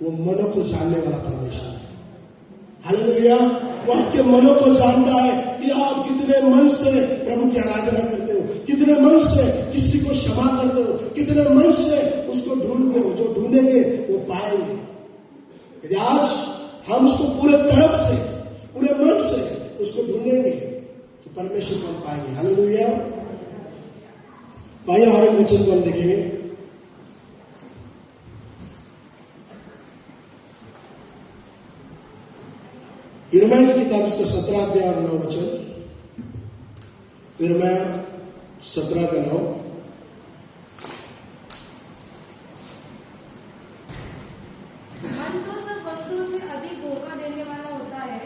वो मनों को जानने वाला परमेश्वर है। हालेलुया। वो आपके मनों को जानता है कि आप कितने मन से प्रभु की आराधना करते हो, कितने मन से किसी को क्षमा करते हो, कितने मन से उसको ढूंढते हो। जो ढूंढेंगे वो पाएंगे। यदि आज हम उसको पूरे तड़प से, पूरे मन से उसको ढूंढेंगे तो परमेश्वर को हम पाएंगे। हालेलुया। भाई और एक वचन को हम देखेंगे, यिर्मयाह की किताब इसका 17 अध्याय और 9 वचन। यिर्मयाह 17 का 9। मन तो सब वस्तुओं से अधिक धोखा देने वाला होता है,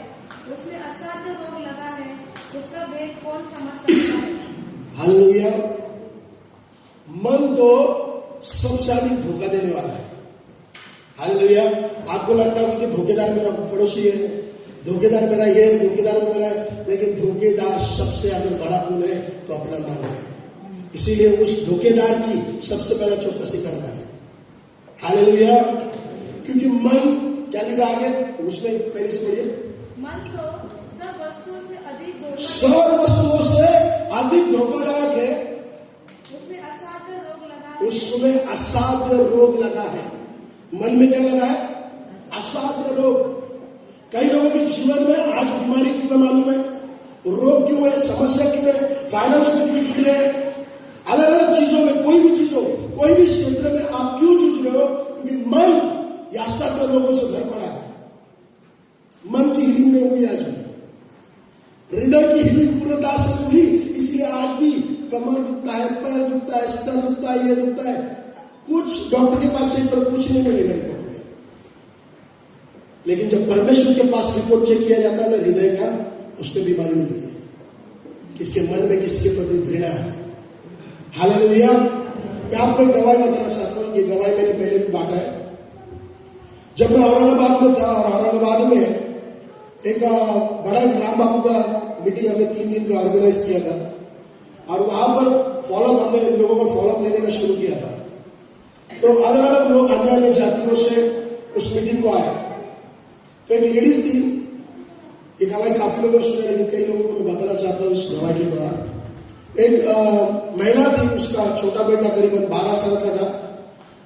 उसमें असाध्य रोग लगा है, जिसका भेद कौन समझ सकता है। हालेलुया। मन तो सबसे अधिक धोखा देने वाला है। हालेलुया। आपको लगता है कि धोखेदार मेरा पड़ोसी है, धोखेदार मेरा ये, धोखेदार मेरा है, लेकिन धोखेदार सबसे अगर बड़ा खून है तो अपना मन है। इसीलिए उस धोखेदार की सबसे पहले चौकसी करना है। हालेलुया। क्योंकि मन क्या लिखा आगे उसमें, पहले से पढ़िए, मन तो सब वस्तुओं से अधिक धोखा, सब वस्तुओं से अधिक धोखादायक है, उसमें असाध्य रोग लगा है। उसमें असाध्य रोग लगा है। मन में क्या लगा है? असाध्य रोग। कई लोगों के जीवन में आज बीमारी क्यों मालूम है, रोग क्यों है, समस्या क्यों है, फाइनेंस में क्यों जूझ रहे हैं, अलग अलग चीजों में, कोई भी चीज हो, कोई भी क्षेत्र में आप क्यों जूझ रहे हो? क्योंकि मन या असाध्य रोगों से भर पड़ा है। मन की हीलिंग नहीं हुई आज भी, हृदय की हीलिंग पूर्णता से हुई, इसलिए आज भी कमर दुखता है, पैर दुखता है, सर दुखता है, ये दुखता है। कुछ डॉक्टर के पास चाहिए पर कुछ नहीं मिलेगा रिपोर्ट में। लेकिन जब परमेश्वर के पास रिपोर्ट चेक किया जाता है ना हृदय का, उसमें बीमारी मिलती है। किसके मन में किसके प्रति घृणा है। हालेलुया। मैं आपको एक गवाही बताना चाहता हूँ। ये गवाही मैंने पहले भी बांटा है। जब मैं औरंगाबाद में था और औरंगाबाद में एक बड़ा राम बाबू का मीटिंग हमने 3 दिन का ऑर्गेनाइज किया था और वहां पर फॉलोअप, हमने लोगों को फॉलोअप लेने का शुरू किया था। तो अलग अलग लोग अन्य अन्य जातियों से उस मीटिंग को आए। तो एक लेडीज थी, ये गवाही काफी लोगों ने सुना, लेकिन कई लोगों को मैं बताना चाहता हूँ इस गवाही के द्वारा। एक महिला थी, उसका छोटा बेटा करीबन 12 साल का था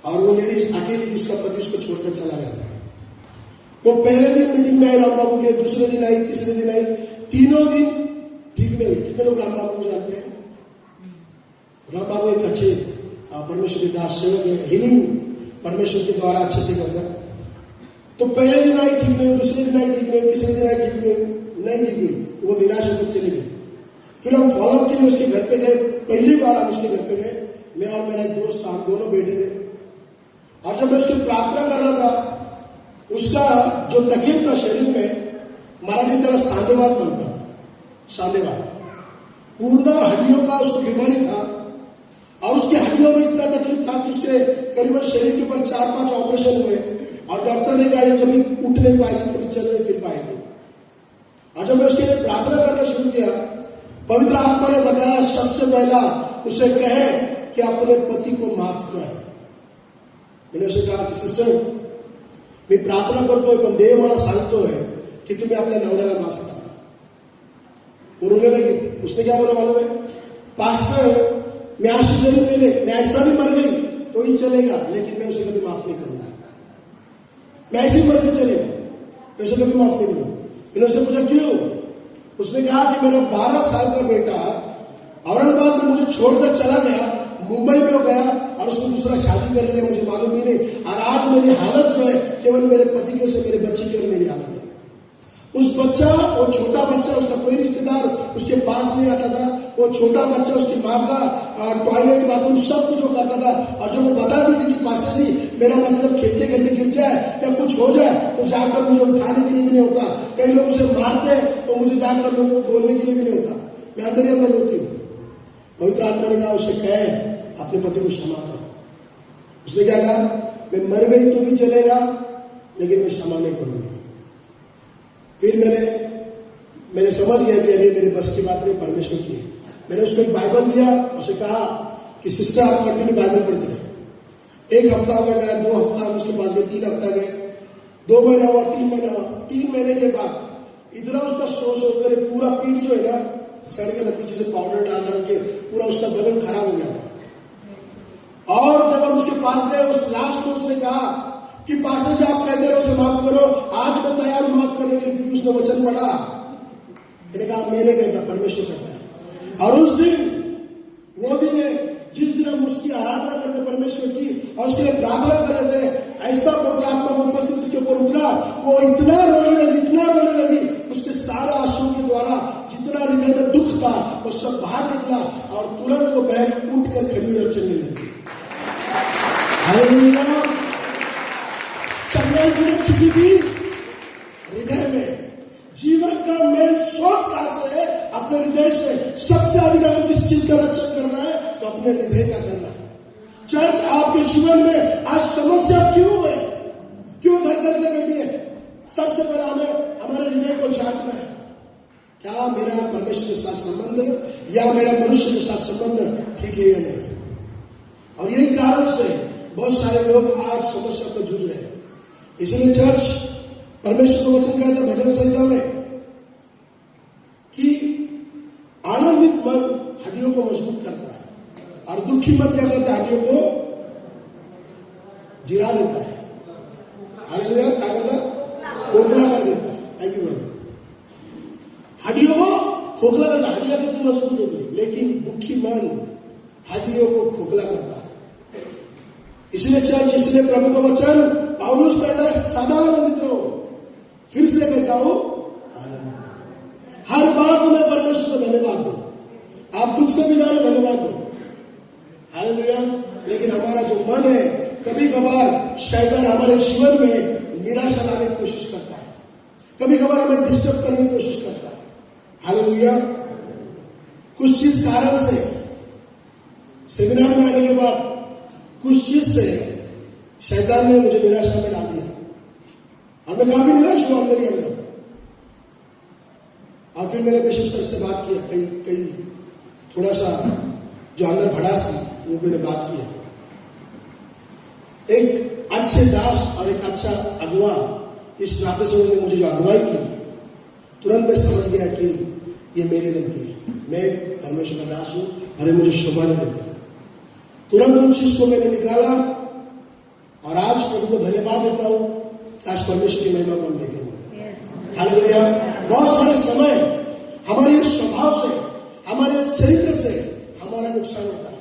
और वो लेडीज अकेली थी, उसका पति उसको छोड़कर चला गया था। वो पहले दिन मीटिंग में आई राम बाबू के, दूसरे दिन आई, तीसरे दिन आई, तीनों दिन ठीक नहीं हुई। कितने लोग राम बाबू को जानते हैं? राम बाबू एक अच्छे परमेश्वर के दास सेवक है, हीलिंग परमेश्वर के द्वारा अच्छे से करता है। तो पहले दिन आई ठीक नहीं, दूसरे दिन आई ठीक नहीं, तीसरे दिन आई ठीक नहीं ठीक हुई, वो निराश होकर चली गई। फिर हम फॉलोअप के लिए उसके घर पे गए। पहली बार हम उसके घर पे गए, मैं और मेरा एक दोस्त, हम दोनों बैठे थे। और जब मैं उसकी प्रार्थना कर रहा था, उसका जो तकलीफ था शरीर में, मराठी तरह सांधेवात बनता, सांधेवात, पूर्ण हड्डियों का उसको बीमारी था और उसकी हड्डियों में इतना तकलीफ था कि उसके करीबन शरीर के ऊपर 4-5 ऑपरेशन हुए और डॉक्टर ने कहा कभी उठ नहीं पाएगी, कभी चल नहीं फिर पाएगी। और जब मैं उसके लिए प्रार्थना करना शुरू किया, पवित्र आत्मा ने बताया सबसे पहला उसे कहे कि अपने पति को माफ कर। मैंने उसे कहा कि सिस्टर, मी प्रार्थना करतोय पण देव मला सांगतोय की तुम्ही आपल्या नवऱ्याला माफ करा। वो रोने लगी। उसने क्या बोला मालूम है? पास्टर, मैं आशीष मिले, मैं ऐसा भी मर गई तो ही चलेगा, लेकिन मैं उसे कभी माफ नहीं करूंगा। मैं ऐसे ही मर के चलेगा, मैं उसे कभी माफ नहीं करूंगा। मैंने उससे पूछा क्यों? उसने कहा कि मेरा 12 साल का बेटा औरंगाबाद में मुझे छोड़कर चला गया, मुंबई में हो गया और उसने दूसरा शादी कर लिया, मुझे मालूम ही नहीं। और आज मेरी हालत जो है केवल मेरे पति की, से मेरे बच्चे की और मेरी हालत है। उस बच्चा, वो छोटा बच्चा, उसका कोई रिश्तेदार उसके पास नहीं आता था। वो छोटा बच्चा उसकी माँ का टॉयलेट, बाथरूम सब कुछ वो करता था। और जब वो बताती थी कि पास्टर जी मेरा बच्चा जब खेलते खेलते गिर जाए या कुछ हो जाए तो जाकर मुझे उठाने के लिए भी नहीं होता। कई लोग उसे मारते तो मुझे जाकर लोगों को बोलने के लिए भी नहीं होता। मैं अंदर ही अंदर रोती हूँ। पवित्र आत्मा ने कहा उसे कहे अपने पति को क्षमा करो। उसने क्या कहा? मैं मर गई तो भी चलेगा, लेकिन मैं क्षमा नहीं करूंगी। फिर मैंने समझ गया कि अभी मेरे बस की बात नहीं, परमेश्वर की है। मैंने उसको एक बाइबल दिया, उसे कहा कि सिस्टर आप कंटिन्यू बाइबल पढ़ते रहे। 1 हफ्ता हो गया, 2 हफ्ता हम उसके पास गए, 3 हफ्ता गए। 2 महीना हुआ, 3 महीना हुआ, 3 महीने के बाद इतना उसका सोच होकर पूरा पीठ जो है ना सड़ के पीछे से पाउडर डाल के पूरा उसका बदन खराब हो गया। और जब हम उसके पास गए, उस लास्ट में उसने कहा कि पास्टर जी आप कहते हो उसे माफ करो, आज मैं तैयार हूं माफ करने के लिए, क्योंकि उसने वचन पढ़ा। मैंने कहा मैं नहीं कहता, परमेश्वर कहता है। और उस दिन वो दिन है जिस दिन हम उसकी आराधना करते परमेश्वर की और उसके लिए प्रार्थना कर रहे थे, ऐसा पवित्र आत्मा का उपस्थित उसके ऊपर उतरा, वो इतना रोने लगी, उसके सारे आंसुओं के द्वारा जितना हृदय में दुख था वो सब बाहर निकला और तुरंत वो बहन उठ कर खड़ी और चलने लगी। हालेलुया। चलने की छिपी थी हृदय में। जीवन का मेन स्रोत कहां से है? अपने हृदय से। सबसे अधिक अगर किस चीज का रक्षण करना है तो अपने हृदय का करना है। चर्च आपके जीवन में आज समस्या क्यों है? क्यों घर घर में बैठी है? सबसे पहले हमें हमारे हृदय को जांचना है, क्या मेरा परमेश्वर के साथ संबंध या मेरा मनुष्य के साथ संबंध ठीक है या नहीं। और यही कारण से बहुत सारे लोग आज समस्या को जूझ रहे हैं। इसलिए चर्च परमेश्वर को वचन कहता है भजन संहिता में कि आनंदित मन हड्डियों को मजबूत करता है और दुखी मन क्या करता है? हड्डियों को जिरा देता है। हालेलुया। क्या करता है? खोखला कर देता है। थैंक यू भाई। हड्डियों को खोखला करता है। हड्डियां कितनी मजबूत होती है, लेकिन दुखी मन हड्डियों को खोखला करता है। इसलिए चर्च, इसलिए प्रभु का वचन पौलुस कहता है सदा आनंदित रहो। फिर से कहता हूं आनंदित रहो। हर बार तुम्हें परमेश्वर को धन्यवाद दो। आप दुख से भी जानो, धन्यवाद दो। हालेलुया। लेकिन हमारा जो मन है, कभी कभार शैतान हमारे जीवन में निराशा लाने की कोशिश करता है, कभी कभार हमें डिस्टर्ब करने की कोशिश करता है। हालेलुया। कुछ चीज कारण से सेमिनार में आने के बाद कुछ चीज से शैतान ने मुझे निराशा में डाल दिया और मैं काफी निराश हुआ मेरे अंदर। और फिर मैंने बिशप सर से बात किया, कई थोड़ा सा जो अंदर भड़ास थी वो मैंने बात किया। एक अच्छे दास और एक अच्छा अगुआ इस नाते से उन्होंने मुझे जो अगुवाई की, तुरंत मैं समझ गया कि ये मेरी गलती है, मैं परमेश्वर का दास हूं और ये मुझे शोभा नहीं देता। तुरंत उन चीज को मैंने निकाला और आज प्रभु को धन्यवाद देता हूं कि आज परमेश्वर की महिमा को हम देखेंगे। हालेलुया। बहुत सारे समय हमारे स्वभाव से, हमारे चरित्र से हमारा नुकसान होता है।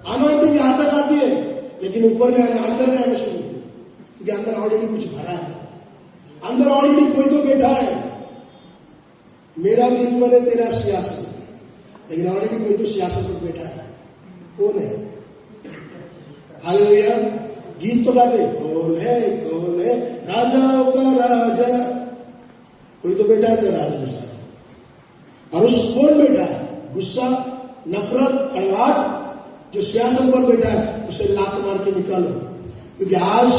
अनॉइंटिंग यहां तक आती है लेकिन ऊपर में आना, अंदर में आना शुरू होती है, क्योंकि अंदर ऑलरेडी कुछ भरा है, अंदर ऑलरेडी कोई तो बैठा है। मेरा दिल बने तेरा सियासत, लेकिन ऑलरेडी कोई तो सियासत पर बैठा है। कौन है? हालेलुया। गीत तो गाते, कौन है राजाओं का राजा, कोई तो बैठा है राजा दूसरा। और उस कौन बैठा है? गुस्सा, नफरत, कड़वाहट जो सियासत पर बैठा है, उसे लात मार के निकालो, क्योंकि आज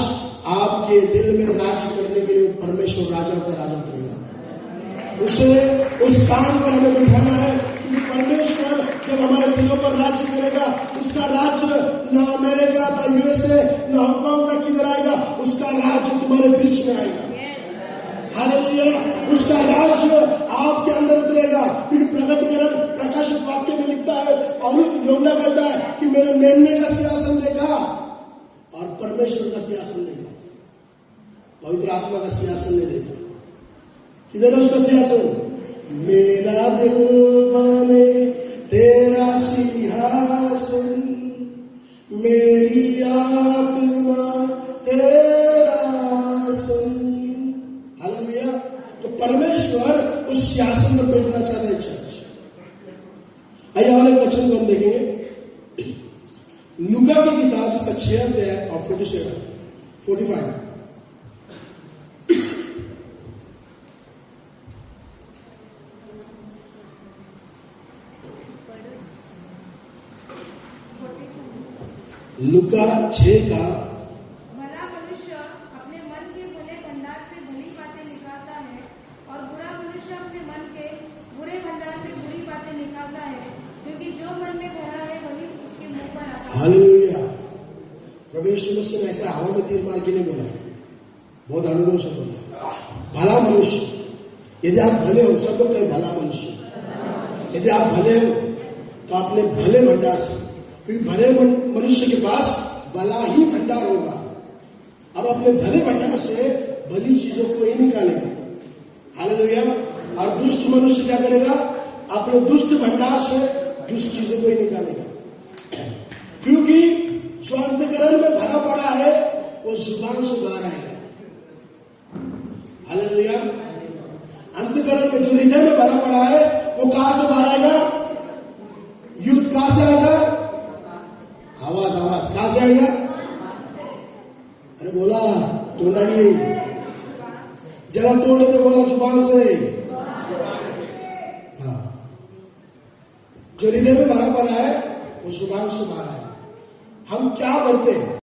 आपके दिल में राज्य करने के लिए परमेश्वर राजाओं का राजा उतरेगा। उसे उस स्थान पर हमें बिठाना है, क्योंकि परमेश्वर जब हमारे दिलों पर राज्य करेगा, उसका राज्य ना अमेरिका, ना यूएसए, ना हांगकांग, ना किधर आएगा, उसका राज्य तुम्हारे बीच में आएगा। हालेलुया। उसका राज्य आपके अंदर उतरेगा। फिर प्रकटीकरण प्रकाशित वाक्य में लिखता है, पौलुस यूहन्ना कहता है कि मैंने मेमने का सिंहासन देखा और परमेश्वर का सिंहासन देखा, पवित्र आत्मा का सिंहासन नहीं देखा। किधर है उसका सिंहासन? मेरा दिल बने तेरा सिंहासन, मेरी आत्मा तेरा आसन। हालेलुया। तो परमेश्वर उस सिंहासन पर बैठना चाहते हैं चर्च। आइए वाले वचन को हम देखेंगे। लूका की किताब इसका 6 अध्याय और 45। लूका 6 का भला मनुष्य अपने मन के भले भंडार से भली बातें निकालता है और बुरा मनुष्य अपने मन के बुरे भंडार से बुरी बातें निकालता है, क्योंकि जो मन में भरा है वही उसके मुंह पर आता है। हालेलुया। प्रभु यीशु मसीह ने ऐसा हवा में तीर मार के नहीं बोला, बहुत अनुभव से बोला, भला मनुष्य। यदि आप भले हो, सब लोग कहें भला मनुष्य। यदि आप भले हो तो अपने भले भंडार से, क्योंकि भले मनुष्य के पास भला ही भंडार होगा, और अपने भले भंडार से भली चीजों को ही निकालेगा। हालेलुया। और दुष्ट मनुष्य क्या करेगा? अपने दुष्ट भंडार से दुष्ट चीजों को ही निकालेगा, क्योंकि जो अंतःकरण में भरा पड़ा है वो जुबान से बाहर आएगा। हालेलुया। अंतःकरण में जो हृदय में भरा पड़ा है वो कहां से बाहर आएगा? युद्ध कहां से आएगा? आवाज कहां से आएगा? अरे बोला तोड़ा नहीं, जरा तोड़ने तो बोला जुबान से। हाँ, जो हृदय में भरा पड़ा है वो जुबान से बाहर आएगा। हम क्या करते हैं?